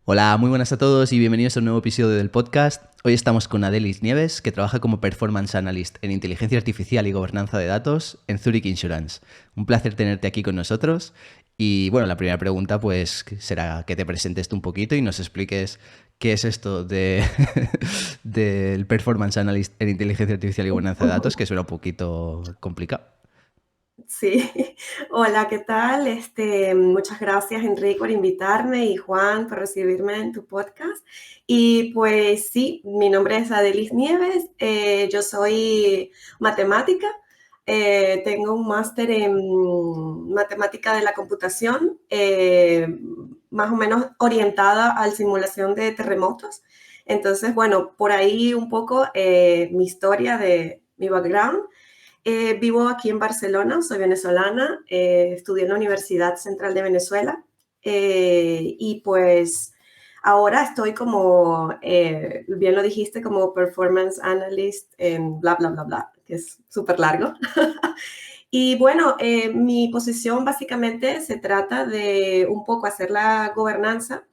Hola, muy buenas a todos y bienvenidos a un nuevo episodio del podcast. Hoy estamos con Adelis Nieves, que trabaja como Performance Analyst en Inteligencia Artificial y Gobernanza de Datos en Zurich Insurance. Un placer tenerte aquí con nosotros. Y bueno, la primera pregunta pues será que te presentes tú un poquito y nos expliques qué es esto de del Performance Analyst en Inteligencia Artificial y Gobernanza de Datos, que suena un poquito complicado. Sí, hola, ¿qué tal? Muchas gracias, Enrique, por invitarme y Juan por recibirme en tu podcast. Y pues sí, mi nombre es Adelis Nieves, yo soy matemática, tengo un máster en matemática de la computación, más o menos orientada a la simulación de terremotos. Entonces, bueno, por ahí un poco mi historia de mi background. Vivo aquí en Barcelona, soy venezolana, estudié en la Universidad Central de Venezuela y pues ahora estoy como, bien lo dijiste, como Performance Analyst en bla, bla, bla, bla, que es súper largo. Y bueno, mi posición básicamente se trata de un poco hacer la gobernanza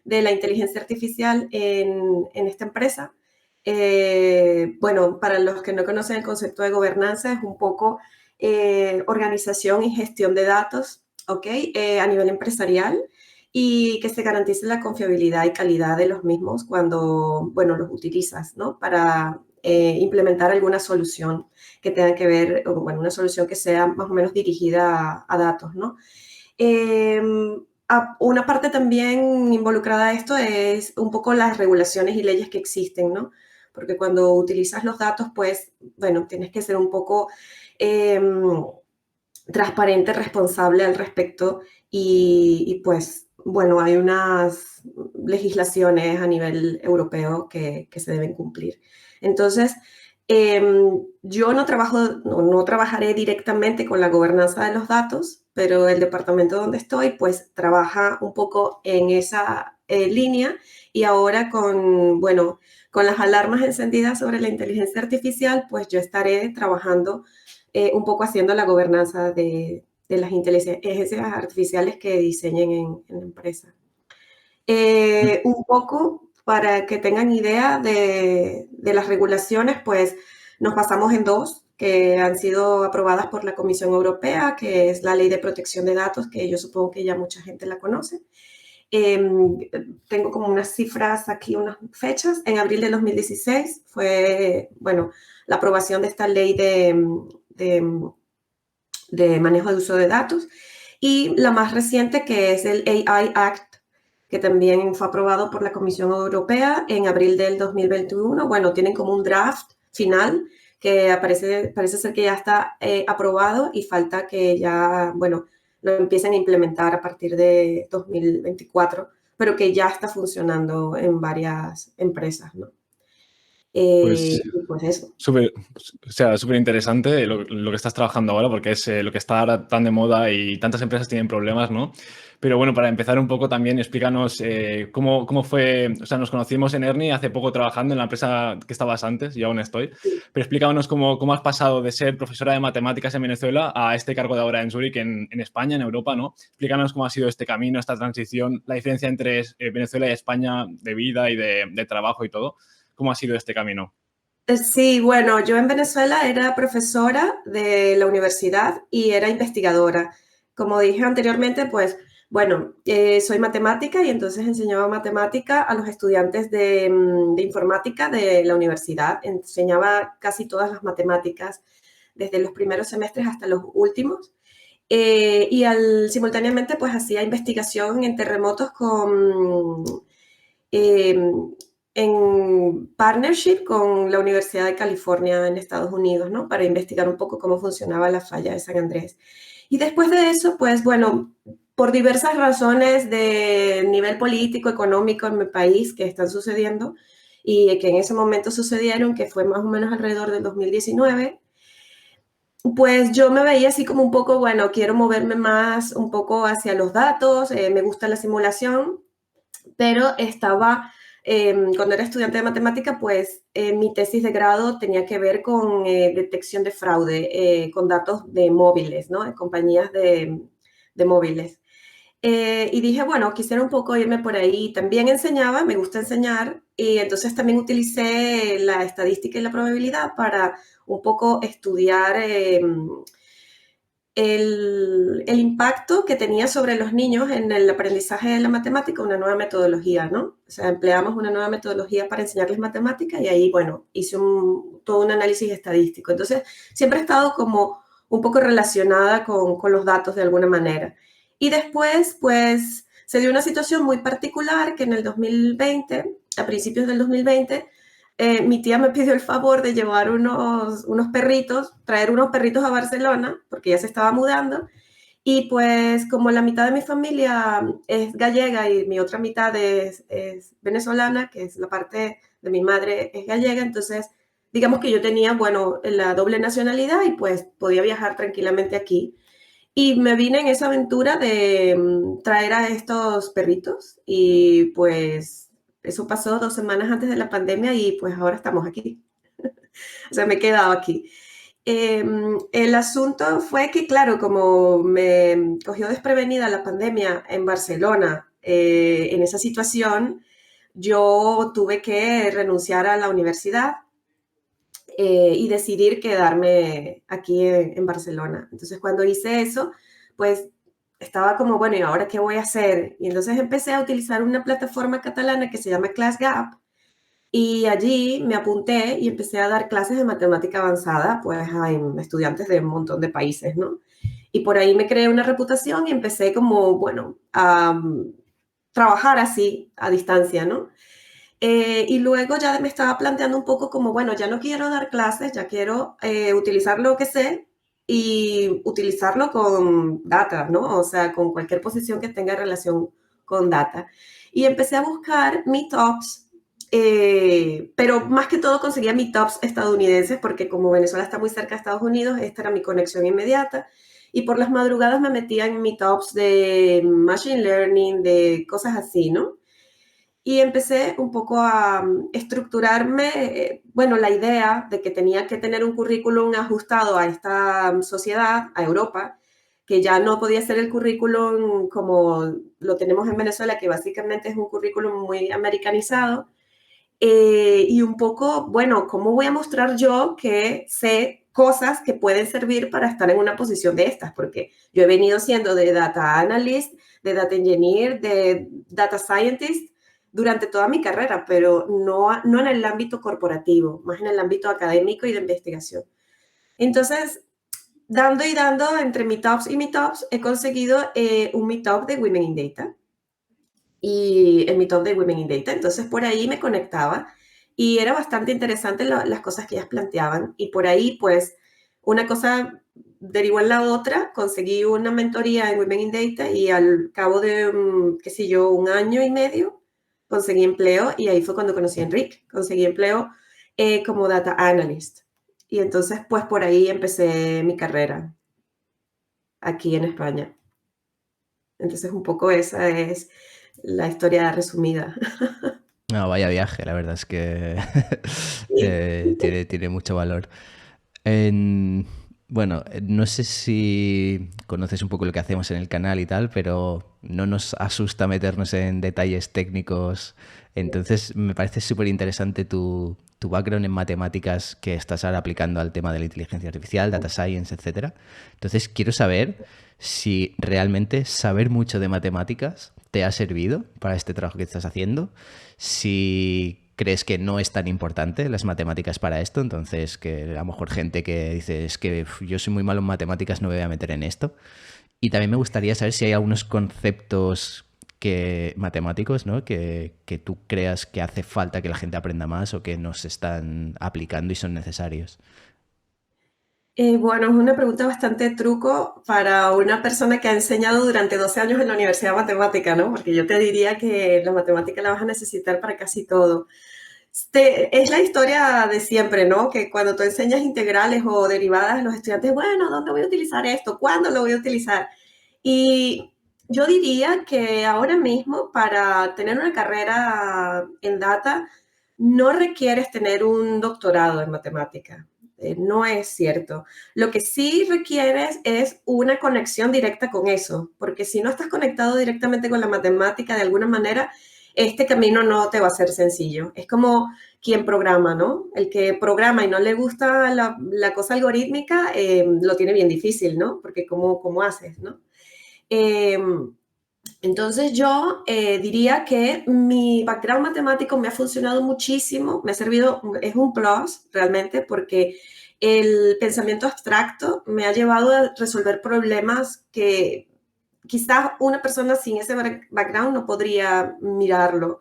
de la inteligencia artificial en esta empresa. Bueno, para los que no conocen el concepto de gobernanza, es un poco organización y gestión de datos, ¿ok? A nivel empresarial y que se garantice la confiabilidad y calidad de los mismos cuando, bueno, los utilizas, ¿no? Para implementar alguna solución que tenga que ver, o, bueno, una solución que sea más o menos dirigida a datos, ¿no? Eh, una parte también involucrada a esto es un poco las regulaciones y leyes que existen, ¿no? Porque cuando utilizas los datos, pues, bueno, tienes que ser un poco eh, transparente, responsable al respecto y, pues, bueno, hay unas legislaciones a nivel europeo que se deben cumplir. Entonces, eh, yo no trabajo, no trabajaré directamente con la gobernanza de los datos, pero el departamento donde estoy, pues, trabaja un poco en esa línea y ahora con, bueno, con las alarmas encendidas sobre la inteligencia artificial, pues yo estaré trabajando un poco haciendo la gobernanza de las inteligencias artificiales que diseñen en la empresa. Un poco para que tengan idea de las regulaciones, pues nos basamos en dos que han sido aprobadas por la Comisión Europea, que es la Ley de Protección de Datos, que yo supongo que ya mucha gente la conoce. Eh, Tengo como unas cifras aquí, unas fechas. En abril de 2016 fue, bueno, la aprobación de esta ley de, de manejo de uso de datos. Y la más reciente, que es el AI Act, que también fue aprobado por la Comisión Europea en abril del 2021. Bueno, tienen como un draft final que parece ser que ya está aprobado y falta que ya, bueno, lo empiecen a implementar a partir de 2024, pero que ya está funcionando en varias empresas, ¿no? Pues Y pues eso. súper, o sea, súper interesante lo que estás trabajando ahora, porque es lo que está ahora tan de moda y tantas empresas tienen problemas, ¿no? Pero bueno, para empezar un poco también, explícanos cómo fue, o sea, nos conocimos en Ernie hace poco trabajando en la empresa que estabas antes, y aún estoy, pero explícanos cómo has pasado de ser profesora de matemáticas en Venezuela a este cargo de ahora en Zurich, en España, en Europa, ¿no? Explícanos cómo ha sido este camino, esta transición, la diferencia entre Venezuela y España de vida y de trabajo y todo. ¿Cómo ha sido este camino? Sí, bueno, yo en Venezuela era profesora de la universidad y era investigadora. Como dije anteriormente, pues, bueno, soy matemática y entonces enseñaba matemática a los estudiantes de informática de la universidad. Enseñaba casi todas las matemáticas, desde los primeros semestres hasta los últimos. Simultáneamente, pues, hacía investigación en terremotos con eh, en partnership con la Universidad de California en Estados Unidos, ¿no? Para investigar un poco cómo funcionaba la falla de San Andrés. Y después de eso, pues bueno, por diversas razones de nivel político, económico en mi país que están sucediendo y que en ese momento sucedieron, que fue más o menos alrededor del 2019, pues yo me veía así como un poco, bueno, quiero moverme más un poco hacia los datos, me gusta la simulación, pero estaba, cuando era estudiante de matemática, pues mi tesis de grado tenía que ver con detección de fraude, con datos de móviles, ¿no? De compañías de móviles. Y dije, bueno, quisiera un poco irme por ahí. También enseñaba, me gusta enseñar, y entonces también utilicé la estadística y la probabilidad para un poco estudiar el impacto que tenía sobre los niños en el aprendizaje de la matemática, una nueva metodología, ¿no? O sea, empleamos una nueva metodología para enseñarles matemática y ahí, bueno, hice todo un análisis estadístico. Entonces, siempre he estado como un poco relacionada con los datos de alguna manera. Y después, pues, se dio una situación muy particular que en el 2020, a principios del 2020, mi tía me pidió el favor de llevar unos perritos, traer unos perritos a Barcelona, porque ya se estaba mudando. Y pues como la mitad de mi familia es gallega y mi otra mitad es venezolana, que es la parte de mi madre es gallega, entonces digamos que yo tenía, bueno, la doble nacionalidad y pues podía viajar tranquilamente aquí. Y me vine en esa aventura de traer a estos perritos y pues eso pasó 2 semanas antes de la pandemia y pues ahora estamos aquí. O sea, me he quedado aquí. El asunto fue que, claro, como me cogió desprevenida la pandemia en Barcelona, en esa situación, yo tuve que renunciar a la universidad y decidir quedarme aquí en Barcelona. Entonces, cuando hice eso, pues estaba como, bueno, ¿y ahora qué voy a hacer? Y entonces empecé a utilizar una plataforma catalana que se llama ClassGap y allí me apunté y empecé a dar clases de matemática avanzada, pues a estudiantes de un montón de países, ¿no? Y por ahí me creé una reputación y empecé como, bueno, a trabajar así a distancia, ¿no? Y luego ya me estaba planteando un poco como, bueno, ya no quiero dar clases, ya quiero utilizar lo que sé y utilizarlo con data, ¿no? O sea, con cualquier posición que tenga relación con data. Y empecé a buscar meetups, pero más que todo conseguía meetups estadounidenses porque como Venezuela está muy cerca de Estados Unidos, esta era mi conexión inmediata. Y por las madrugadas me metía en meetups de machine learning, de cosas así, ¿no? Y empecé un poco a estructurarme, bueno, la idea de que tenía que tener un currículum ajustado a esta sociedad, a Europa, que ya no podía ser el currículum como lo tenemos en Venezuela, que básicamente es un currículum muy americanizado. Y un poco, bueno, ¿cómo voy a mostrar yo que sé cosas que pueden servir para estar en una posición de estas? Porque yo he venido siendo de data analyst, de data engineer, de data scientist durante toda mi carrera, pero no en el ámbito corporativo, más en el ámbito académico y de investigación. Entonces, dando y dando entre meetups y meetups, he conseguido un meetup de Women in Data y el meetup de Women in Data. Entonces, por ahí me conectaba y era bastante interesante las cosas que ellas planteaban. Y por ahí, pues, una cosa derivó en la otra, conseguí una mentoría en Women in Data y al cabo de, qué sé yo, 1 año y medio, conseguí empleo y ahí fue cuando conocí a Enrique. Conseguí empleo como data analyst. Y entonces, pues, por ahí empecé mi carrera aquí en España. Entonces, un poco esa es la historia resumida. No, vaya viaje, la verdad es que Sí. tiene mucho valor. En- bueno, no sé si conoces un poco lo que hacemos en el canal y tal, pero no nos asusta meternos en detalles técnicos. Entonces, me parece súper interesante tu background en matemáticas que estás ahora aplicando al tema de la inteligencia artificial, data science, etcétera. Entonces, quiero saber si realmente saber mucho de matemáticas te ha servido para este trabajo que estás haciendo, si crees que no es tan importante las matemáticas para esto, entonces que a lo mejor gente que dice es que yo soy muy malo en matemáticas, no me voy a meter en esto. Y también me gustaría saber si hay algunos conceptos matemáticos, ¿no? que tú creas que hace falta que la gente aprenda más o que no se están aplicando y son necesarios. Bueno, es una pregunta bastante truco para una persona que ha enseñado durante 12 años en la Universidad de Matemática, ¿no? Porque yo te diría que la matemática la vas a necesitar para casi todo. Es la historia de siempre, ¿no? Que cuando tú enseñas integrales o derivadas, los estudiantes, bueno, ¿dónde voy a utilizar esto? ¿Cuándo lo voy a utilizar? Y yo diría que ahora mismo para tener una carrera en data no requieres tener un doctorado en matemática. no es cierto. Lo que sí requieres es una conexión directa con eso, porque si no estás conectado directamente con la matemática de alguna manera, este camino no te va a ser sencillo. Es como quien programa, ¿no? El que programa y no le gusta la cosa algorítmica, lo tiene bien difícil, ¿no? Porque ¿cómo haces, no? Entonces yo diría que mi background matemático me ha funcionado muchísimo, me ha servido, es un plus realmente, porque el pensamiento abstracto me ha llevado a resolver problemas que quizás una persona sin ese background no podría mirarlo.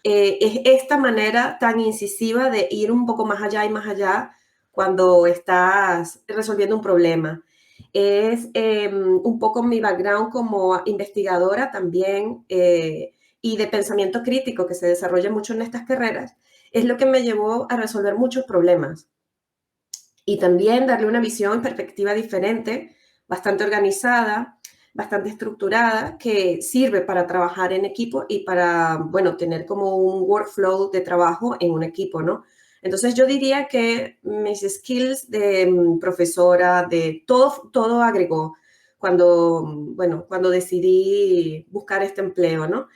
Es esta manera tan incisiva de ir un poco más allá y más allá cuando estás resolviendo un problema. Es un poco mi background como investigadora también y de pensamiento crítico que se desarrolla mucho en estas carreras, es lo que me llevó a resolver muchos problemas y también darle una visión, perspectiva diferente, bastante organizada, bastante estructurada, que sirve para trabajar en equipo y para, bueno, tener como un workflow de trabajo en un equipo, ¿no? Entonces yo diría que mis skills de profesora, de todo agregó cuando, bueno, cuando decidí buscar este empleo, ¿no?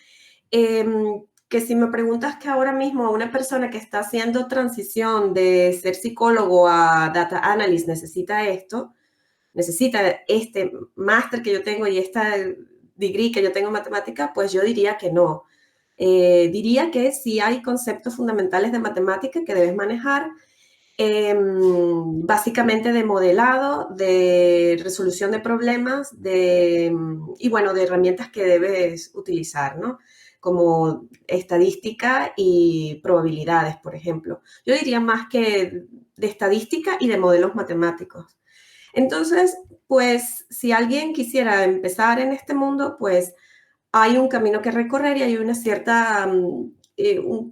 Que si me preguntas que ahora mismo una persona que está haciendo transición de ser psicólogo a data analyst necesita esto, necesita este máster que yo tengo y esta degree que yo tengo en matemática, pues yo diría que no. Diría que sí hay conceptos fundamentales de matemática que debes manejar, básicamente de modelado, de resolución de problemas, y bueno, de herramientas que debes utilizar, ¿no? Como estadística y probabilidades, por ejemplo. Yo diría más que de estadística y de modelos matemáticos. Entonces, pues, si alguien quisiera empezar en este mundo, pues hay un camino que recorrer y hay una cierta,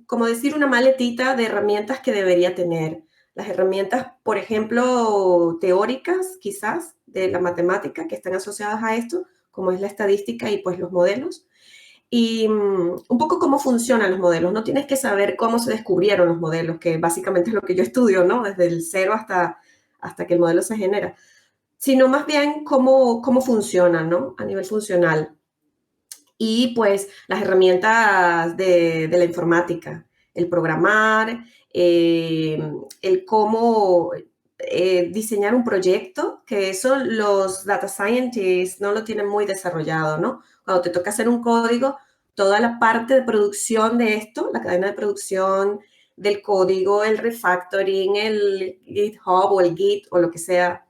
como decir, una maletita de herramientas que debería tener. Las herramientas, por ejemplo, teóricas, quizás, de la matemática que están asociadas a esto, como es la estadística y pues los modelos. Y un poco cómo funcionan los modelos. No tienes que saber cómo se descubrieron los modelos, que básicamente es lo que yo estudio, ¿no? Desde el cero hasta que el modelo se genera, sino más bien cómo funcionan, ¿no? A nivel funcional. Y pues las herramientas de la informática, el programar, el cómo diseñar un proyecto, que eso los data scientists no lo tienen muy desarrollado, ¿no? Cuando te toca hacer un código, toda la parte de producción de esto, la cadena de producción del código, el refactoring, el GitHub o el Git o lo que sea,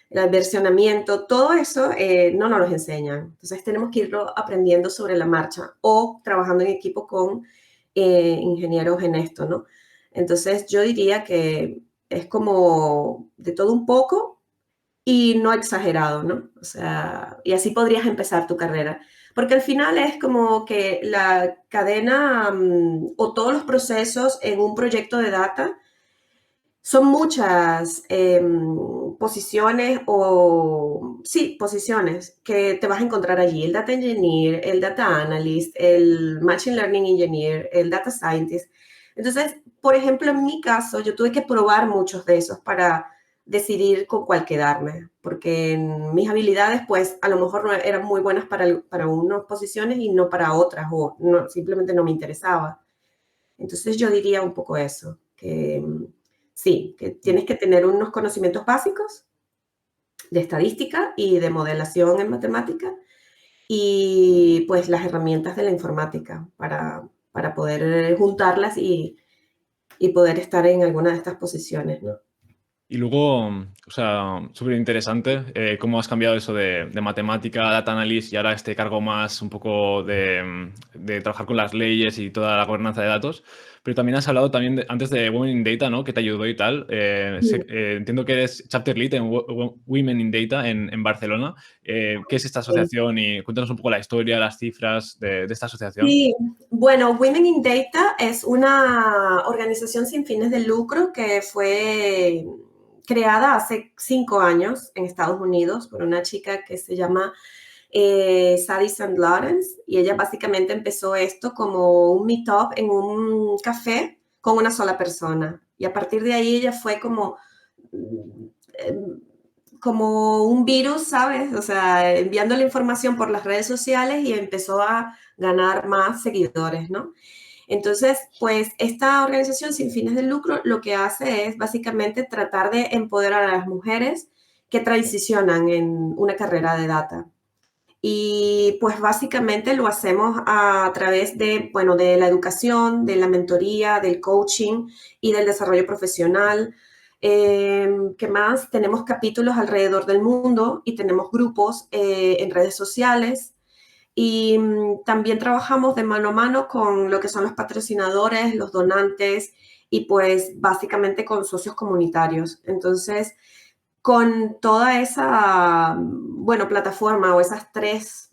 el versionamiento, todo eso no nos los enseñan. Entonces tenemos que irlo aprendiendo sobre la marcha o trabajando en equipo con ingenieros en esto, ¿no? Entonces yo diría que es como de todo un poco y no exagerado, ¿no? O sea, y así podrías empezar tu carrera. Porque al final es como que la cadena o todos los procesos en un proyecto de data son muchas posiciones sí, posiciones que te vas a encontrar allí. El data engineer, el data analyst, el machine learning engineer, el data scientist. Entonces, por ejemplo, en mi caso, yo tuve que probar muchos de esos para decidir con cuál quedarme, porque mis habilidades, pues, a lo mejor no eran muy buenas para unas posiciones y no para otras, o no, simplemente no me interesaba. Entonces, yo diría un poco eso, que sí, que tienes que tener unos conocimientos básicos de estadística y de modelación en matemática y pues las herramientas de la informática para poder juntarlas y poder estar en alguna de estas posiciones, ¿no? Y luego, o sea, súper interesante cómo has cambiado eso de matemática, data analysis y ahora este cargo más un poco de trabajar con las leyes y toda la gobernanza de datos. Pero también has hablado también antes de Women in Data, ¿no? Que te ayudó y tal. Entiendo que eres chapter lead en Women in Data en Barcelona. ¿Qué es esta Sí. asociación? Y cuéntanos un poco la historia, las cifras de esta asociación. Sí, bueno, Women in Data es una organización sin fines de lucro que fue creada hace 5 años en Estados Unidos por una chica que se llama Sadie St. Lawrence, y ella básicamente empezó esto como un meetup en un café con una sola persona. Y a partir de ahí ella fue como como un virus, ¿sabes? O sea, enviando la información por las redes sociales y empezó a ganar más seguidores, ¿no? Entonces, pues esta organización sin fines de lucro lo que hace es básicamente tratar de empoderar a las mujeres que transicionan en una carrera de data. Y pues básicamente lo hacemos a través de, bueno, de la educación, de la mentoría, del coaching y del desarrollo profesional. ¿Qué más? Tenemos capítulos alrededor del mundo y tenemos grupos en redes sociales. Y también trabajamos de mano a mano con lo que son los patrocinadores, los donantes y pues básicamente con socios comunitarios. Entonces, con toda esa, bueno, plataforma o esas tres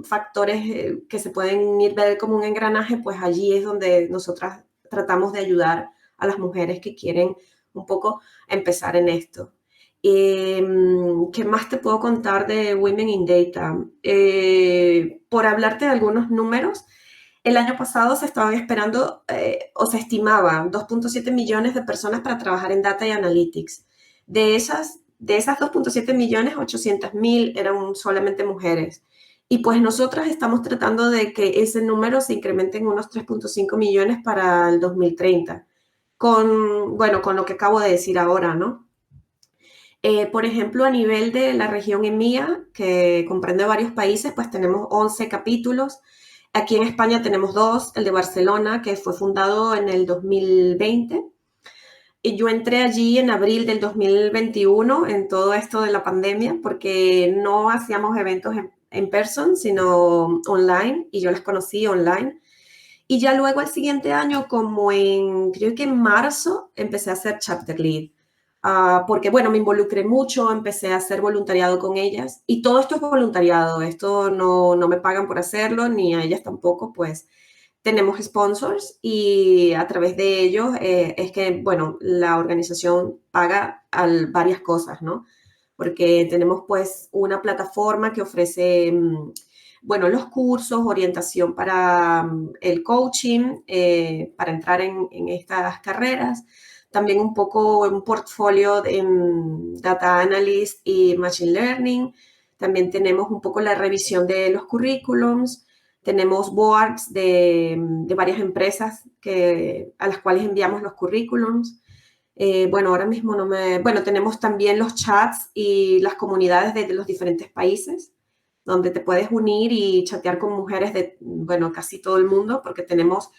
factores que se pueden ir ver como un engranaje, pues allí es donde nosotras tratamos de ayudar a las mujeres que quieren un poco empezar en esto. ¿Qué más te puedo contar de Women in Data? Por hablarte de algunos números, el año pasado se estaban esperando o se estimaba 2.7 millones de personas para trabajar en Data y Analytics. De esas 2.7 millones, 800.000 eran solamente mujeres. Y pues nosotras estamos tratando de que ese número se incremente en unos 3.5 millones para el 2030, bueno, con lo que acabo de decir ahora, ¿no? Por ejemplo, a nivel de la región EMEA, que comprende varios países, pues tenemos 11 capítulos. Aquí en España tenemos 2, el de Barcelona, que fue fundado en el 2020. Y yo entré allí en abril del 2021, en todo esto de la pandemia, porque no hacíamos eventos en person, sino online, y yo les conocí online. Y ya luego el siguiente año, como creo que en marzo, empecé a hacer chapter lead. Porque, bueno, me involucré mucho, empecé a hacer voluntariado con ellas. Y todo esto es voluntariado, esto no me pagan por hacerlo, ni a ellas tampoco, pues tenemos sponsors y a través de ellos es que, bueno, la organización paga varias cosas, ¿no? Porque tenemos pues una plataforma que ofrece, bueno, los cursos, orientación para el coaching, para entrar en estas carreras. También un poco un portfolio de Data Analyst y Machine Learning. También tenemos un poco la revisión de los currículums. Tenemos boards de varias empresas a las cuales enviamos los currículums. Bueno, ahora mismo no me... Bueno, tenemos también los chats y las comunidades de los diferentes países, donde te puedes unir y chatear con mujeres de, bueno, casi todo el mundo, porque tenemos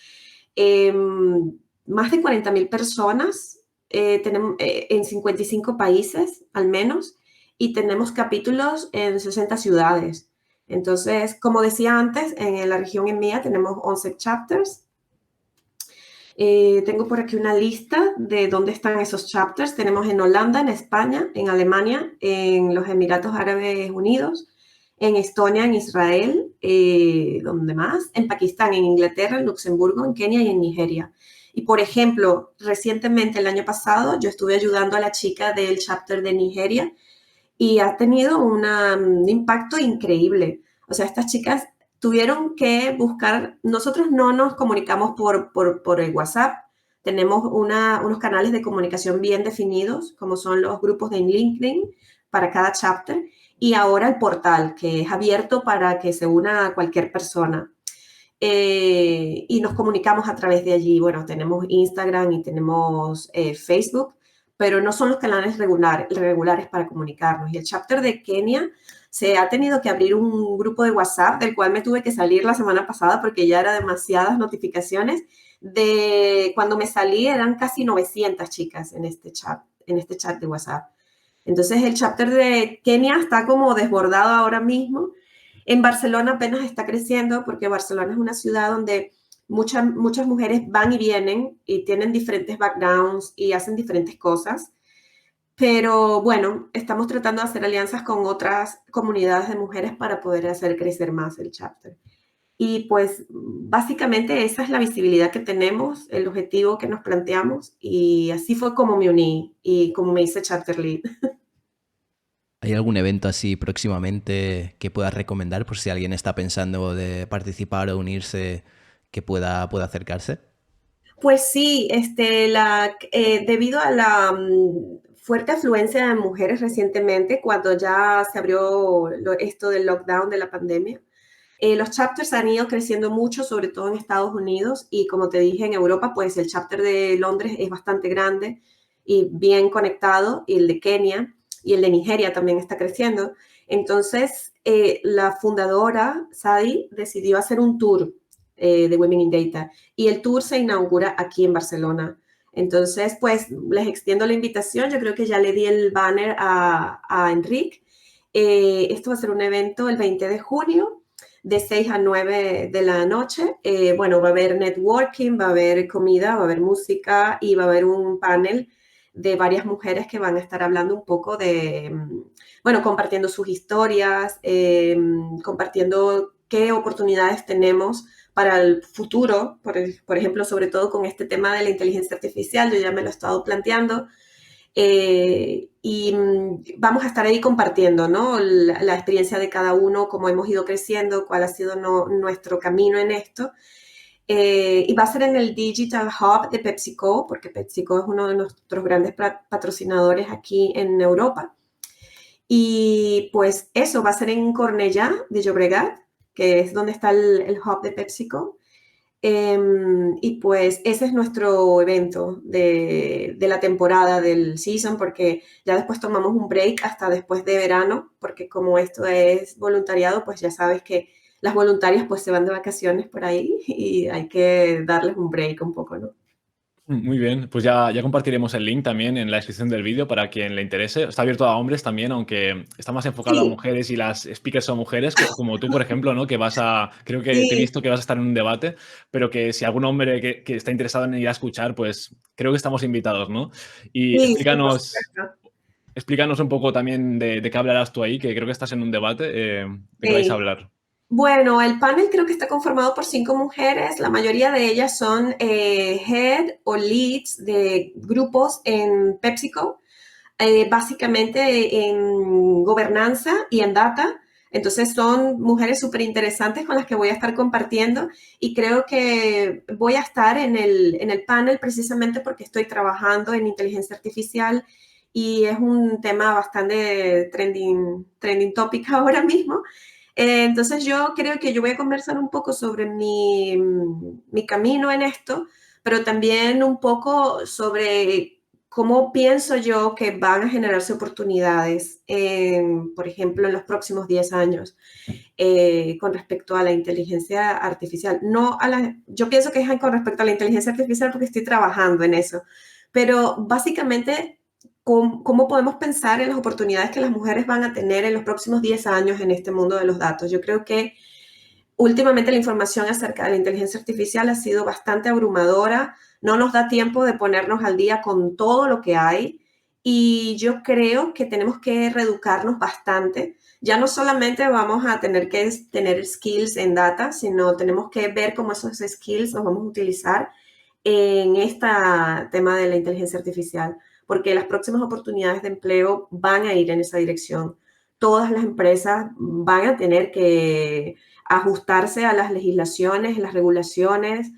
más de 40.000 personas tenemos, en 55 países, al menos, y tenemos capítulos en 60 ciudades. Entonces, como decía antes, en la región EMEA tenemos 11 chapters. Tengo por aquí una lista de dónde están esos chapters. Tenemos en Holanda, en España, en Alemania, en los Emiratos Árabes Unidos, en Estonia, en Israel, ¿dónde más? En Pakistán, en Inglaterra, en Luxemburgo, en Kenia y en Nigeria. Y, por ejemplo, recientemente, el año pasado, yo estuve ayudando a la chica del chapter de Nigeria y ha tenido un impacto increíble. O sea, estas chicas tuvieron que buscar, nosotros no nos comunicamos por el WhatsApp, tenemos unos canales de comunicación bien definidos, como son los grupos de LinkedIn para cada chapter, y ahora el portal, que es abierto para que se una a cualquier persona. Y nos comunicamos a través de allí. Bueno, tenemos Instagram y tenemos Facebook, pero no son los canales regulares para comunicarnos. Y el chapter de Kenia se ha tenido que abrir un grupo de WhatsApp, del cual me tuve que salir la semana pasada porque ya eran demasiadas notificaciones. Cuando me salí eran casi 900 chicas en este chat de WhatsApp. Entonces el chapter de Kenia está como desbordado ahora mismo. En Barcelona apenas está creciendo porque Barcelona es una ciudad donde muchas mujeres van y vienen y tienen diferentes backgrounds y hacen diferentes cosas. Pero bueno, estamos tratando de hacer alianzas con otras comunidades de mujeres para poder hacer crecer más el chapter. Y pues básicamente esa es la visibilidad que tenemos, el objetivo que nos planteamos y así fue como me uní y como me hice chapter lead. ¿Hay algún evento así próximamente que puedas recomendar por si alguien está pensando de participar o unirse que pueda acercarse? Pues sí, debido a la fuerte afluencia de mujeres recientemente cuando ya se abrió esto del lockdown de la pandemia. Los chapters han ido creciendo mucho, sobre todo en Estados Unidos, y como te dije, en Europa, pues el chapter de Londres es bastante grande y bien conectado, y el de Kenia y el de Nigeria también está creciendo. Entonces, la fundadora, Sadi, decidió hacer un tour de Women in Data, y el tour se inaugura aquí en Barcelona. Entonces, pues les extiendo la invitación. Yo creo que ya le di el banner a Enric. Esto va a ser un evento el 20 de junio de 6 a 9 de la noche. Bueno, va a haber networking, va a haber comida, va a haber música y va a haber un panel de varias mujeres que van a estar hablando un poco de, bueno, compartiendo sus historias, compartiendo qué oportunidades tenemos para el futuro, por ejemplo, sobre todo con este tema de la inteligencia artificial. Yo ya me lo he estado planteando. Y vamos a estar ahí compartiendo, ¿no? La experiencia de cada uno, cómo hemos ido creciendo, cuál ha sido nuestro camino en esto. Y va a ser en el Digital Hub de PepsiCo, porque PepsiCo es uno de nuestros grandes patrocinadores aquí en Europa. Y pues eso va a ser en Cornellà de Llobregat, que es donde está el hub de PepsiCo. Y pues ese es nuestro evento de la temporada del season, porque ya después tomamos un break hasta después de verano, porque como esto es voluntariado, pues ya sabes que las voluntarias pues se van de vacaciones por ahí y hay que darles un break un poco, ¿no? Muy bien, pues ya compartiremos el link también en la descripción del vídeo para quien le interese. Está abierto a hombres también, aunque está más enfocado a Sí, mujeres y las speakers son mujeres, como tú, por ejemplo, ¿no? Que creo que te he sí, visto que vas a estar en un debate, pero que si algún hombre que está interesado en ir a escuchar, pues creo que estamos invitados, ¿no? Y sí, sí, por supuesto. explícanos un poco también de qué hablarás tú ahí, que creo que estás en un debate, de qué vais a Sí. hablar. Bueno, el panel creo que está conformado por 5 mujeres. La mayoría de ellas son head o leads de grupos en PepsiCo, básicamente en gobernanza y en data. Entonces son mujeres súper interesantes con las que voy a estar compartiendo, y creo que voy a estar en el panel precisamente porque estoy trabajando en inteligencia artificial y es un tema bastante trending topic ahora mismo. Entonces yo creo que yo voy a conversar un poco sobre mi camino en esto, pero también un poco sobre cómo pienso yo que van a generarse oportunidades, por ejemplo, en los próximos 10 años, con respecto a la inteligencia artificial. Yo pienso que es con respecto a la inteligencia artificial porque estoy trabajando en eso, pero básicamente, ¿cómo podemos pensar en las oportunidades que las mujeres van a tener en los próximos 10 años en este mundo de los datos? Yo creo que últimamente la información acerca de la inteligencia artificial ha sido bastante abrumadora, no nos da tiempo de ponernos al día con todo lo que hay, y yo creo que tenemos que reeducarnos bastante. Ya no solamente vamos a tener que tener skills en data, sino tenemos que ver cómo esos skills los vamos a utilizar en este tema de la inteligencia artificial, porque las próximas oportunidades de empleo van a ir en esa dirección. Todas las empresas van a tener que ajustarse a las legislaciones, las regulaciones,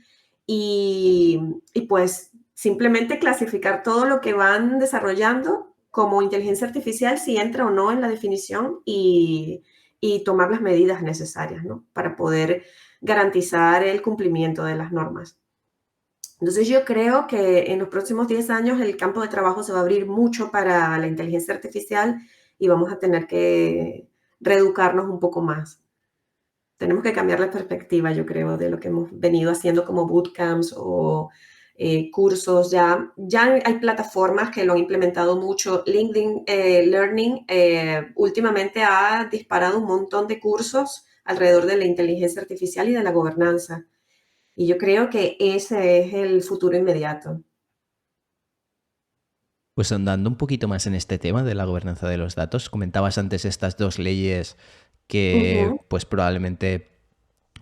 y, y pues simplemente clasificar todo lo que van desarrollando como inteligencia artificial, si entra o no en la definición, y tomar las medidas necesarias, ¿no? Para poder garantizar el cumplimiento de las normas. Entonces yo creo que en los próximos 10 años el campo de trabajo se va a abrir mucho para la inteligencia artificial y vamos a tener que reeducarnos un poco más. Tenemos que cambiar la perspectiva, yo creo, de lo que hemos venido haciendo como bootcamps o cursos. Ya hay plataformas que lo han implementado mucho. LinkedIn Learning últimamente ha disparado un montón de cursos alrededor de la inteligencia artificial y de la gobernanza. Y yo creo que ese es el futuro inmediato. Pues andando un poquito más en este tema de la gobernanza de los datos, comentabas antes estas dos leyes que Ujú. pues probablemente,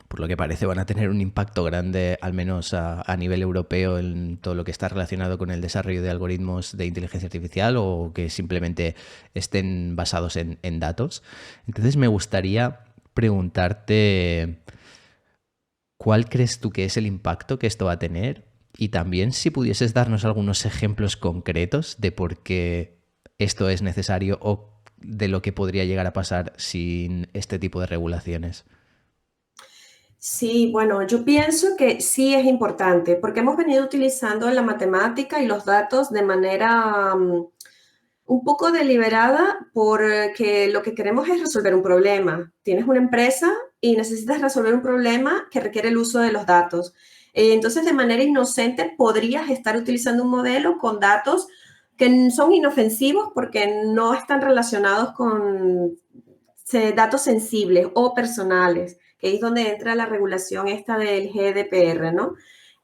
por lo que parece, van a tener un impacto grande, al menos a nivel europeo, en todo lo que está relacionado con el desarrollo de algoritmos de inteligencia artificial o que simplemente estén basados en datos. Entonces me gustaría preguntarte, ¿cuál crees tú que es el impacto que esto va a tener? Y también si pudieses darnos algunos ejemplos concretos de por qué esto es necesario o de lo que podría llegar a pasar sin este tipo de regulaciones? Sí, bueno, yo pienso que sí es importante porque hemos venido utilizando la matemática y los datos de manera un poco deliberada porque lo que queremos es resolver un problema. Tienes una empresa y necesitas resolver un problema que requiere el uso de los datos. Entonces, de manera inocente, podrías estar utilizando un modelo con datos que son inofensivos porque no están relacionados con datos sensibles o personales, que es donde entra la regulación esta del GDPR, ¿no?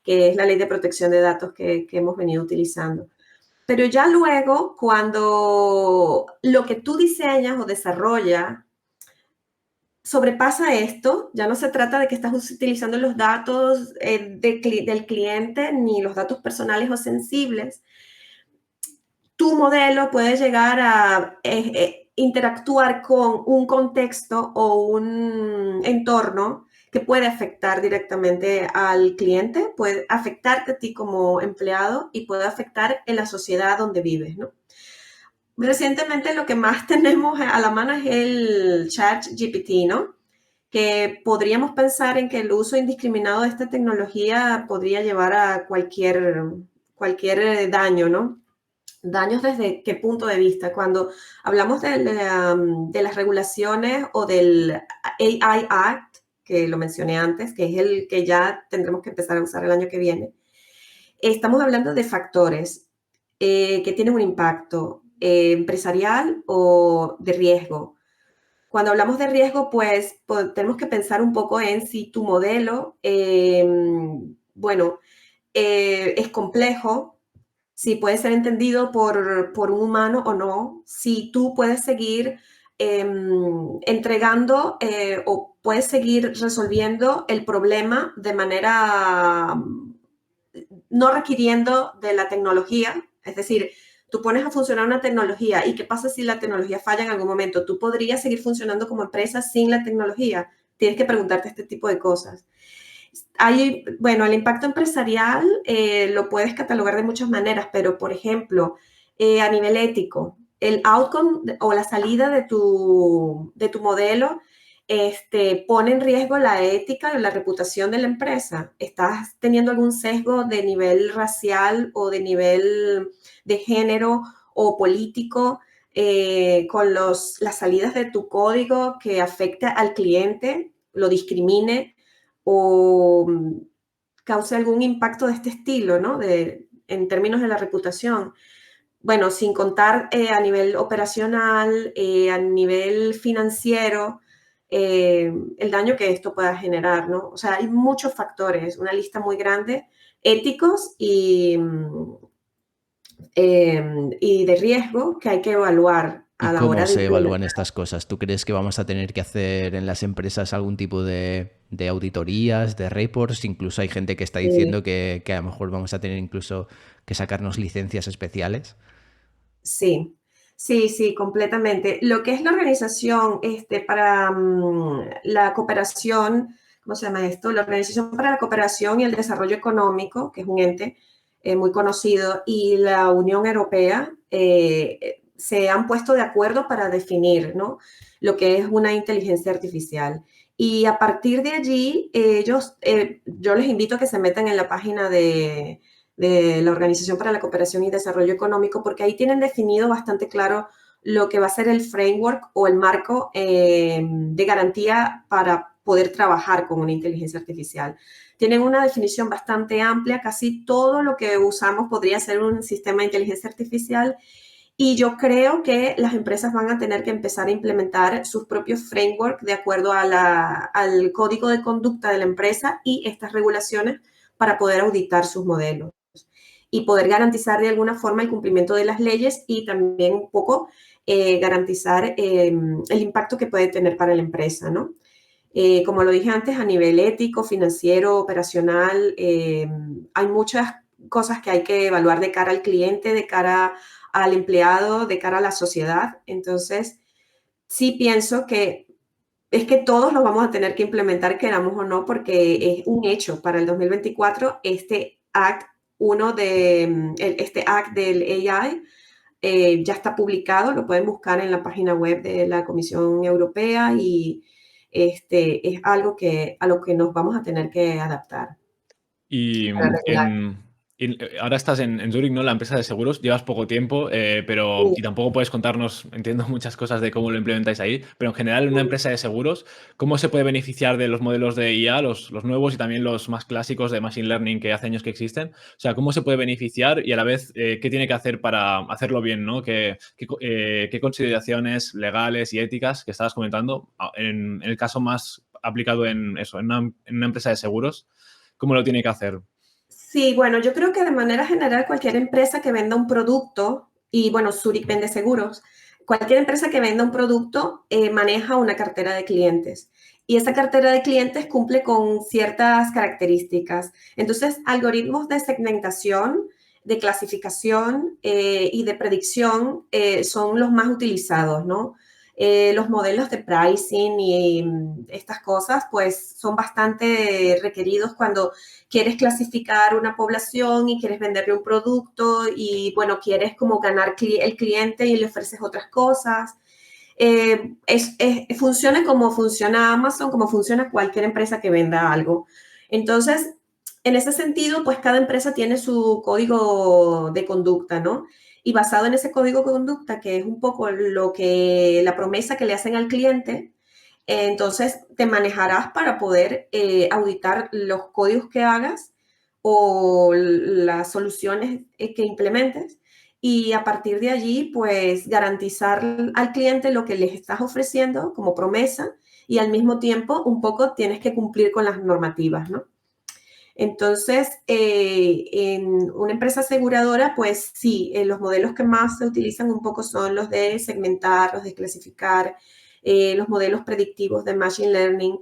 Que es la ley de protección de datos que hemos venido utilizando. Pero ya luego, cuando lo que tú diseñas o desarrollas sobrepasa esto, ya no se trata de que estás utilizando los datos del cliente ni los datos personales o sensibles. Tu modelo puede llegar a interactuar con un contexto o un entorno que puede afectar directamente al cliente, puede afectarte a ti como empleado y puede afectar en la sociedad donde vives, ¿no? Recientemente lo que más tenemos a la mano es el chat GPT, ¿no? Que podríamos pensar en que el uso indiscriminado de esta tecnología podría llevar a cualquier daño, ¿no? ¿Daños desde qué punto de vista? Cuando hablamos de las regulaciones o del AI Act, que lo mencioné antes, que es el que ya tendremos que empezar a usar el año que viene, estamos hablando de factores que tienen un impacto empresarial o de riesgo. Cuando hablamos de riesgo, pues tenemos que pensar un poco en si tu modelo, es complejo, si puede ser entendido por un humano o no, si tú puedes seguir entregando o puedes seguir resolviendo el problema de manera no requiriendo de la tecnología, es decir, tú pones a funcionar una tecnología y qué pasa si la tecnología falla en algún momento. Tú podrías seguir funcionando como empresa sin la tecnología. Tienes que preguntarte este tipo de cosas. El impacto empresarial lo puedes catalogar de muchas maneras, pero por ejemplo, a nivel ético, el outcome o la salida de tu modelo pone en riesgo la ética o la reputación de la empresa. ¿Estás teniendo algún sesgo de nivel racial o de nivel de género o político con las salidas de tu código que afecte al cliente, lo discrimine o cause algún impacto de este estilo, ¿no? En términos de la reputación? Bueno, sin contar a nivel operacional, a nivel financiero, el daño que esto pueda generar, ¿no? O sea, hay muchos factores, una lista muy grande, éticos y de riesgo que hay que evaluar ¿Y a la cómo hora de se evalúan implementar. estas cosas? ¿Tú crees que vamos a tener que hacer en las empresas algún tipo de auditorías, de reports? Incluso hay gente que está diciendo que a lo mejor vamos a tener incluso que sacarnos licencias especiales. Sí, sí, sí, completamente. Lo que es la organización para la cooperación, ¿cómo se llama esto? La Organización para la Cooperación y el Desarrollo Económico, que es un ente muy conocido, y la Unión Europea se han puesto de acuerdo para definir, ¿no? Lo que es una inteligencia artificial. Y a partir de allí, yo les invito a que se metan en la página de la Organización para la Cooperación y Desarrollo Económico, porque ahí tienen definido bastante claro lo que va a ser el framework o el marco de garantía para poder trabajar con una inteligencia artificial. Tienen una definición bastante amplia, casi todo lo que usamos podría ser un sistema de inteligencia artificial, y yo creo que las empresas van a tener que empezar a implementar sus propios frameworks de acuerdo al código de conducta de la empresa y estas regulaciones para poder auditar sus modelos y poder garantizar de alguna forma el cumplimiento de las leyes y también un poco garantizar el impacto que puede tener para la empresa, ¿no? Como lo dije antes, a nivel ético, financiero, operacional, hay muchas cosas que hay que evaluar de cara al cliente, de cara al empleado, de cara a la sociedad. Entonces, sí pienso que es que todos los vamos a tener que implementar, queramos o no, porque es un hecho para el 2024, este Act 1 este Act del AI ya está publicado, lo pueden buscar en la página web de la Comisión Europea y es algo a lo que nos vamos a tener que adaptar Y, para regular. ahora estás en Zurich, ¿no? La empresa de seguros. Llevas poco tiempo, pero Sí, y tampoco puedes contarnos, entiendo, muchas cosas de cómo lo implementáis ahí. Pero en general, en una empresa de seguros, ¿cómo se puede beneficiar de los modelos de IA, los nuevos y también los más clásicos de Machine Learning que hace años que existen? O sea, ¿cómo se puede beneficiar y a la vez qué tiene que hacer para hacerlo bien, ¿no? ¿Qué consideraciones legales y éticas que estabas comentando en el caso más aplicado en eso, en una empresa de seguros? ¿Cómo lo tiene que hacer? Sí, bueno, yo creo que de manera general cualquier empresa que venda un producto, y bueno, Zurich vende seguros, cualquier empresa que venda un producto maneja una cartera de clientes. Y esa cartera de clientes cumple con ciertas características. Entonces, algoritmos de segmentación, de clasificación y de predicción son los más utilizados, ¿no? Los modelos de pricing y estas cosas, pues son bastante requeridos cuando quieres clasificar una población y quieres venderle un producto y, bueno, quieres como ganar el cliente y le ofreces otras cosas. Funciona como funciona Amazon, como funciona cualquier empresa que venda algo. Entonces, en ese sentido, pues cada empresa tiene su código de conducta, ¿no? Y basado en ese código de conducta, que es un poco la promesa que le hacen al cliente, entonces te manejarás para poder auditar los códigos que hagas o las soluciones que implementes y a partir de allí, pues garantizar al cliente lo que les estás ofreciendo como promesa y al mismo tiempo un poco tienes que cumplir con las normativas, ¿no? Entonces, en una empresa aseguradora, pues sí, los modelos que más se utilizan un poco son los de segmentar, los de clasificar, los modelos predictivos de Machine Learning.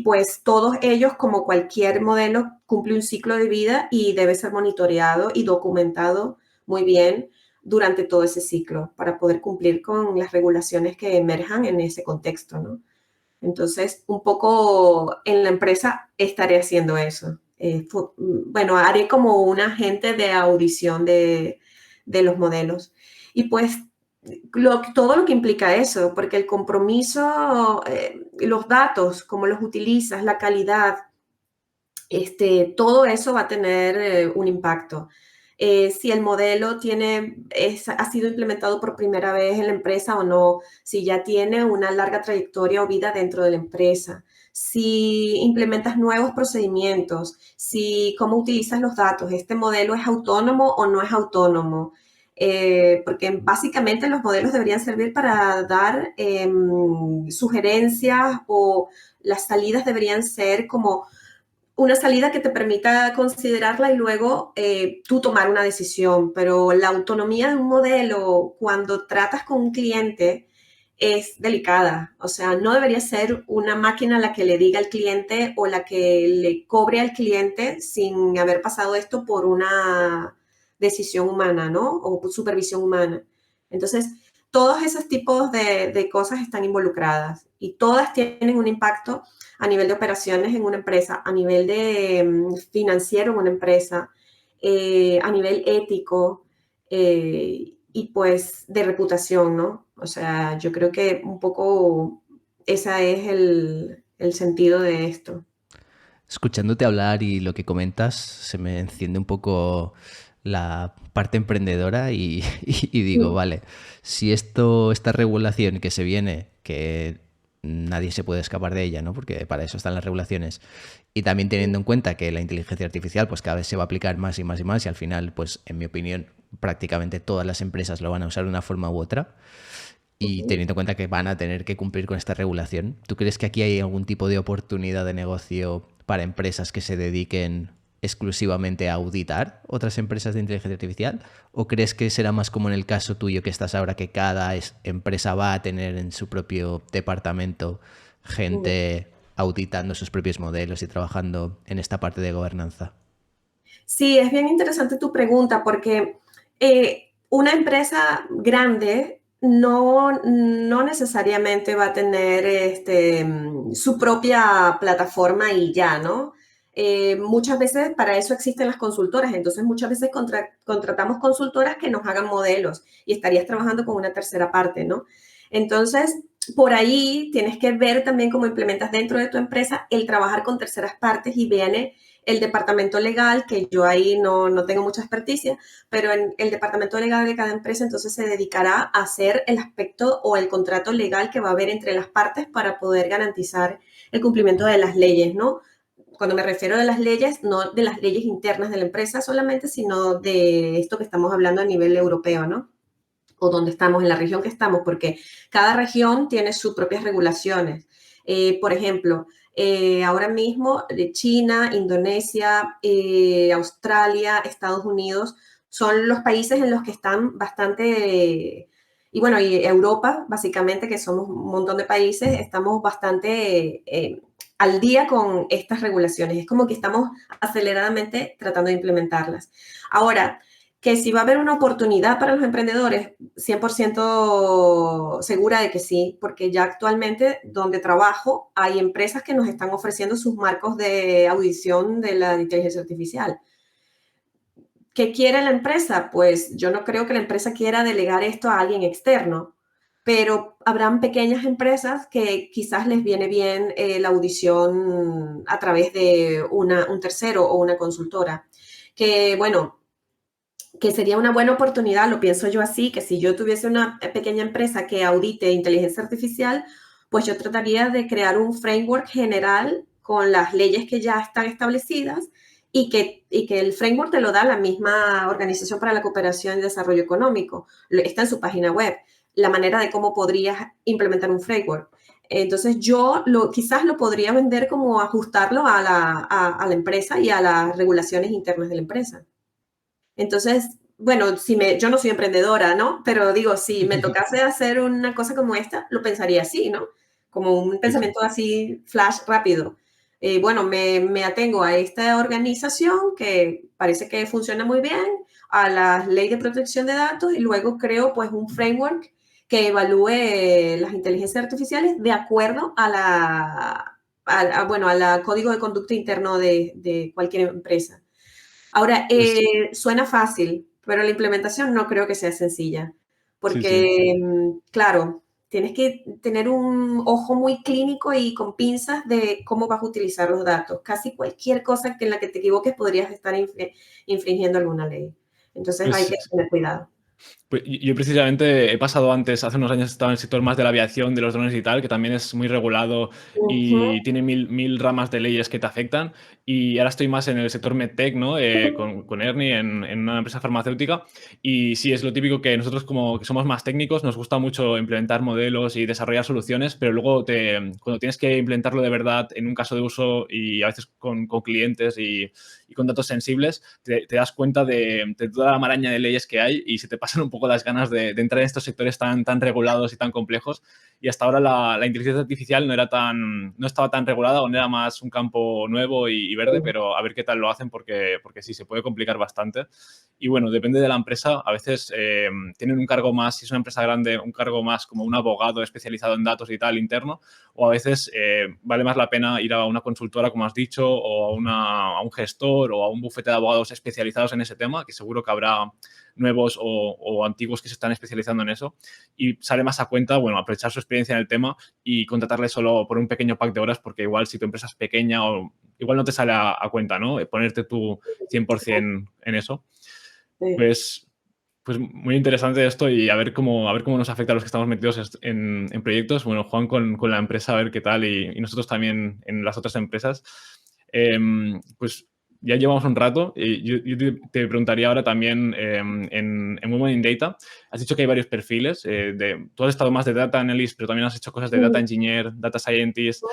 Pues todos ellos, como cualquier modelo, cumple un ciclo de vida y debe ser monitoreado y documentado muy bien durante todo ese ciclo para poder cumplir con las regulaciones que emerjan en ese contexto, ¿no? Entonces, un poco en la empresa estaré haciendo eso. Bueno, haré como un agente de audición de los modelos. Y pues todo lo que implica eso, porque el compromiso, los datos, cómo los utilizas, la calidad, todo eso va a tener un impacto. Si el modelo ha sido implementado por primera vez en la empresa o no, si ya tiene una larga trayectoria o vida dentro de la empresa, si implementas nuevos procedimientos, si cómo utilizas los datos, este modelo es autónomo o no es autónomo. Porque básicamente los modelos deberían servir para dar sugerencias o las salidas deberían ser como una salida que te permita considerarla y luego tú tomar una decisión, pero la autonomía de un modelo cuando tratas con un cliente es delicada, o sea, no debería ser una máquina la que le diga al cliente o la que le cobre al cliente sin haber pasado esto por una decisión humana, ¿no? O por supervisión humana. Entonces, todos esos tipos de cosas están involucradas y todas tienen un impacto a nivel de operaciones en una empresa, a nivel de financiero en una empresa, a nivel ético y pues de reputación, ¿no? O sea, yo creo que un poco ese es el sentido de esto. Escuchándote hablar y lo que comentas, se me enciende un poco la parte emprendedora y, y digo, Mm. vale, si esta regulación que se viene, que nadie se puede escapar de ella, ¿no? Porque para eso están las regulaciones. Y también teniendo en cuenta que la inteligencia artificial, pues cada vez se va a aplicar más y más y más, y al final, pues en mi opinión, prácticamente todas las empresas lo van a usar de una forma u otra. Y teniendo en cuenta que van a tener que cumplir con esta regulación, ¿tú crees que aquí hay algún tipo de oportunidad de negocio para empresas que se dediquen exclusivamente a auditar otras empresas de inteligencia artificial? ¿O crees que será más como en el caso tuyo que estás ahora, que cada empresa va a tener en su propio departamento gente auditando sus propios modelos y trabajando en esta parte de gobernanza? Sí, es bien interesante tu pregunta porque una empresa grande no necesariamente va a tener su propia plataforma y ya, ¿no? Muchas veces para eso existen las consultoras, entonces muchas veces contratamos consultoras que nos hagan modelos y estarías trabajando con una tercera parte, ¿no? Entonces, por ahí tienes que ver también cómo implementas dentro de tu empresa el trabajar con terceras partes y viene el departamento legal, que yo ahí no tengo mucha experticia, pero en el departamento legal de cada empresa entonces se dedicará a hacer el aspecto o el contrato legal que va a haber entre las partes para poder garantizar el cumplimiento de las leyes, ¿no? Cuando me refiero a las leyes, no de las leyes internas de la empresa solamente, sino de esto que estamos hablando a nivel europeo, ¿no? O donde estamos, en la región que estamos, porque cada región tiene sus propias regulaciones. Por ejemplo, ahora mismo China, Indonesia, Australia, Estados Unidos son los países en los que están bastante, y bueno, y Europa, básicamente, que somos un montón de países, estamos bastante al día con estas regulaciones. Es como que estamos aceleradamente tratando de implementarlas. Ahora, que si va a haber una oportunidad para los emprendedores, 100% segura de que sí, porque ya actualmente donde trabajo hay empresas que nos están ofreciendo sus marcos de audición de la inteligencia artificial. ¿Qué quiere la empresa? Pues yo no creo que la empresa quiera delegar esto a alguien externo, pero habrán pequeñas empresas que quizás les viene bien la audición a través de un tercero o una consultora. Que bueno, que sería una buena oportunidad, lo pienso yo así, que si yo tuviese una pequeña empresa que audite inteligencia artificial, pues yo trataría de crear un framework general con las leyes que ya están establecidas y que el framework te lo da la misma Organización para la Cooperación y Desarrollo Económico. Está en su página web, la manera de cómo podrías implementar un framework. Entonces yo quizás lo podría vender como ajustarlo a la empresa y a las regulaciones internas de la empresa. Entonces, bueno, yo no soy emprendedora, ¿no? Pero digo, si me tocase hacer una cosa como esta, lo pensaría así, ¿no? Como un Sí, sí. pensamiento así, flash, rápido. Bueno, me atengo a esta organización que parece que funciona muy bien, a la ley de protección de datos y luego creo pues un framework que evalúe las inteligencias artificiales de acuerdo bueno, a la código de conducta interno de cualquier empresa. Ahora, Pues suena fácil, pero la implementación no creo que sea sencilla, sí, sí. porque, claro, tienes que tener un ojo muy clínico y con pinzas de cómo vas a utilizar los datos. Casi cualquier cosa en la que te equivoques podrías estar infringiendo alguna ley. Entonces hay que Pues tener cuidado. Pues yo precisamente he pasado antes, hace unos años estaba en el sector más de la aviación, de los drones y tal, que también es muy regulado Ujú. y tiene mil ramas de leyes que te afectan. Y ahora estoy más en el sector MedTech, ¿no? Con Ernie en una empresa farmacéutica. Y sí, es lo típico que nosotros como que somos más técnicos, nos gusta mucho implementar modelos y desarrollar soluciones, pero luego cuando tienes que implementarlo de verdad en un caso de uso y a veces con clientes y con datos sensibles, te das cuenta de toda la maraña de leyes que hay y se te pasan un poco las ganas de entrar en estos sectores tan regulados y tan complejos. Y hasta ahora la inteligencia artificial no estaba tan regulada, aún era más un campo nuevo y verde, pero a ver qué tal lo hacen porque sí, se puede complicar bastante. Y bueno, depende de la empresa. A veces tienen un cargo más, si es una empresa grande, un cargo más como un abogado especializado en datos y tal interno, o a veces vale más la pena ir a una consultora, como has dicho, o a un gestor o a un bufete de abogados especializados en ese tema, que seguro que habrá nuevos o antiguos que se están especializando en eso. Y sale más a cuenta, bueno, aprovechar su experiencia en el tema y contratarle solo por un pequeño pack de horas, porque igual si tu empresa es pequeña o igual no te sale a cuenta, ¿no? Ponerte tú 100% en eso. Sí. Pues, pues muy interesante esto y a ver cómo nos afecta a los que estamos metidos en proyectos. Bueno, Juan con la empresa, a ver qué tal y nosotros también en las otras empresas. Pues ya llevamos un rato y yo te preguntaría ahora también en Women in Data. Has dicho que hay varios perfiles. Tú has estado más de Data Analyst, pero también has hecho cosas de Data Ujú. Engineer, Data Scientist,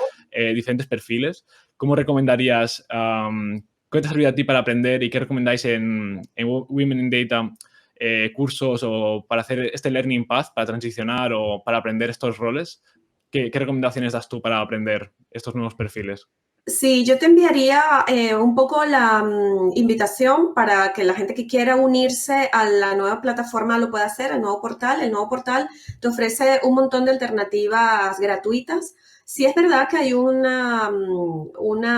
diferentes perfiles. ¿Cómo recomendarías ¿qué te ha servido a ti para aprender y qué recomendáis en Women in Data? Cursos o para hacer este learning path, para transicionar o para aprender estos roles. ¿Qué recomendaciones das tú para aprender estos nuevos perfiles? Sí, yo te enviaría un poco la invitación para que la gente que quiera unirse a la nueva plataforma lo pueda hacer, el nuevo portal. El nuevo portal te ofrece un montón de alternativas gratuitas Sí es verdad que hay una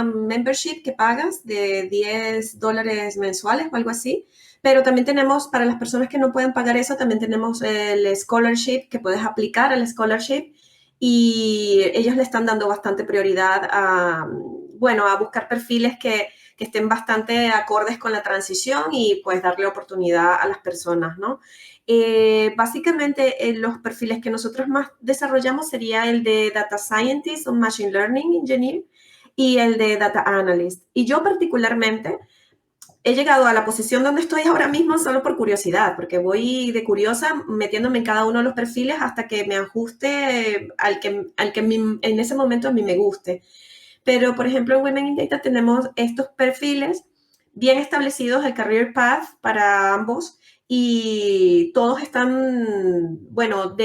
membership que pagas de $10 mensuales o algo así, pero también tenemos, para las personas que no pueden pagar eso, también tenemos el scholarship, que puedes aplicar al scholarship y ellos le están dando bastante prioridad a, bueno, a buscar perfiles que estén bastante acordes con la transición y pues darle oportunidad a las personas, ¿no? Básicamente, los perfiles que nosotros más desarrollamos sería el de Data Scientist o Machine Learning Engineer y el de Data Analyst. Y yo particularmente he llegado a la posición donde estoy ahora mismo solo por curiosidad, porque voy de curiosa metiéndome en cada uno de los perfiles hasta que me ajuste al que en ese momento a mí me guste. Pero, por ejemplo, en Women in Data tenemos estos perfiles bien establecidos, el career path para ambos, y todos están, bueno,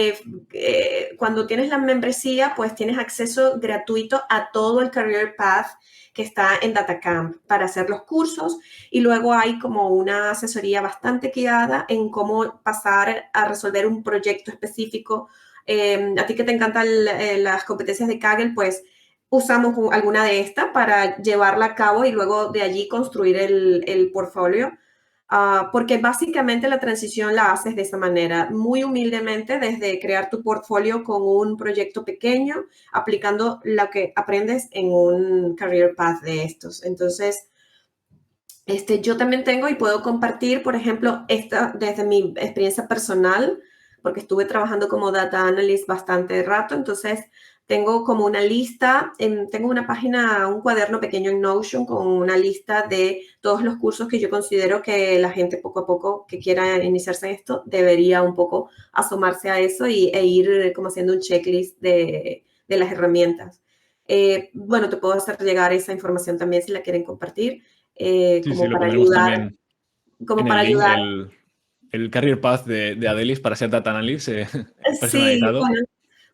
cuando tienes la membresía, pues tienes acceso gratuito a todo el career path que está en DataCamp para hacer los cursos, y luego hay como una asesoría bastante guiada en cómo pasar a resolver un proyecto específico. A ti que te encantan las competencias de Kaggle, pues usamos alguna de estas para llevarla a cabo y luego de allí construir el portfolio. Porque básicamente la transición la haces de esa manera, muy humildemente, desde crear tu portfolio con un proyecto pequeño, aplicando lo que aprendes en un career path de estos. Entonces, yo también tengo y puedo compartir, por ejemplo, desde mi experiencia personal, porque estuve trabajando como data analyst bastante rato, entonces tengo como una lista, tengo una página, un cuaderno pequeño en Notion con una lista de todos los cursos que yo considero que la gente poco a poco que quiera iniciarse en esto debería un poco asomarse a eso e ir como haciendo un checklist de las herramientas. Bueno, te puedo hacer llegar esa información también si la quieren compartir. Sí, sí, Como lo para pondremos ayudar, también como en para el link, ayudar. el career path de Adelis para ser data analyst Sí, personalizado.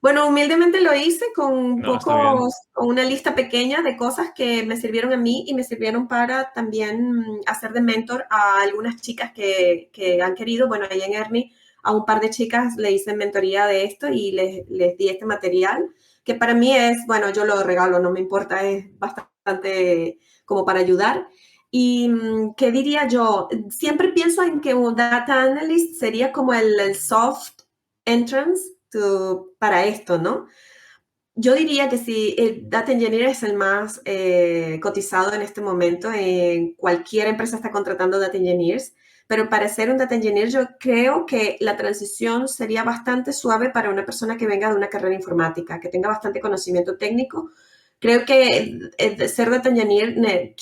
bueno, humildemente lo hice con No, está bien. con una lista pequeña de cosas que me sirvieron a mí y me sirvieron para también hacer de mentor a algunas chicas que han querido. Bueno, ahí en Ernie a un par de chicas le hice mentoría de esto y les di este material, que para mí es, bueno, yo lo regalo, no me importa, es bastante como para ayudar. Y, ¿qué diría yo? Siempre pienso en que un data analyst sería como el soft entrance para esto, ¿no? Yo diría que si el data engineer es el más cotizado en este momento, en cualquier empresa está contratando data engineers, pero para ser un data engineer yo creo que la transición sería bastante suave para una persona que venga de una carrera informática, que tenga bastante conocimiento técnico. Creo que ser data engineer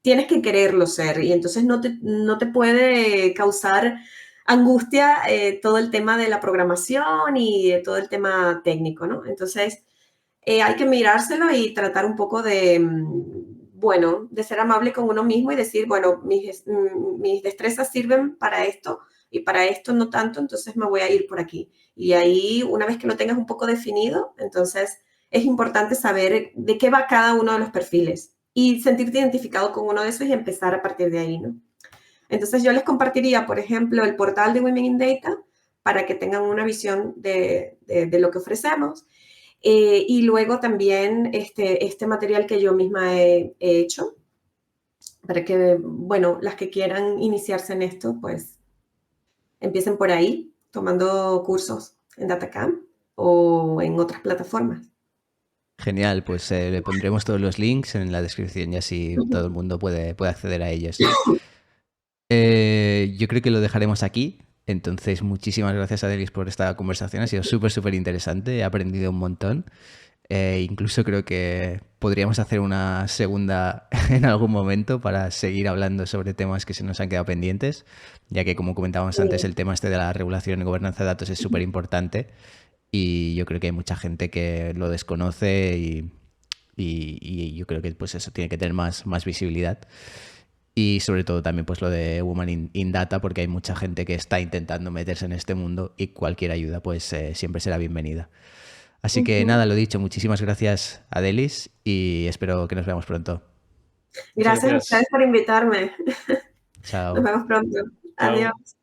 tienes que quererlo ser y entonces no te puede causar angustia todo el tema de la programación y todo el tema técnico, ¿no? Entonces, hay que mirárselo y tratar un poco de, bueno, de ser amable con uno mismo y decir, bueno, mis destrezas sirven para esto y para esto no tanto, entonces me voy a ir por aquí. Y ahí, una vez que lo tengas un poco definido, entonces es importante saber de qué va cada uno de los perfiles y sentirte identificado con uno de esos y empezar a partir de ahí, ¿no? Entonces yo les compartiría, por ejemplo, el portal de Women in Data para que tengan una visión de lo que ofrecemos. Y luego también este material que yo misma he hecho para que, bueno, las que quieran iniciarse en esto, pues empiecen por ahí, tomando cursos en DataCamp o en otras plataformas. Genial, pues le pondremos todos los links en la descripción y así todo el mundo puede acceder a ellos. Yo creo que lo dejaremos aquí. Entonces, muchísimas gracias, Adelis, por esta conversación. Ha sido súper interesante. He aprendido un montón. Incluso creo que podríamos hacer una segunda en algún momento para seguir hablando sobre temas que se nos han quedado pendientes, ya que, como comentábamos antes, el tema este de la regulación y gobernanza de datos es súper importante y yo creo que hay mucha gente que lo desconoce y yo creo que pues eso tiene que tener más visibilidad. Y sobre todo también pues lo de Women in Data, porque hay mucha gente que está intentando meterse en este mundo y cualquier ayuda pues siempre será bienvenida. Así que nada, lo dicho, muchísimas gracias, Adelis, y espero que nos veamos pronto. Muchas Gracias a ustedes gracias. por invitarme. Nos Chao. vemos pronto. Chao. Adiós.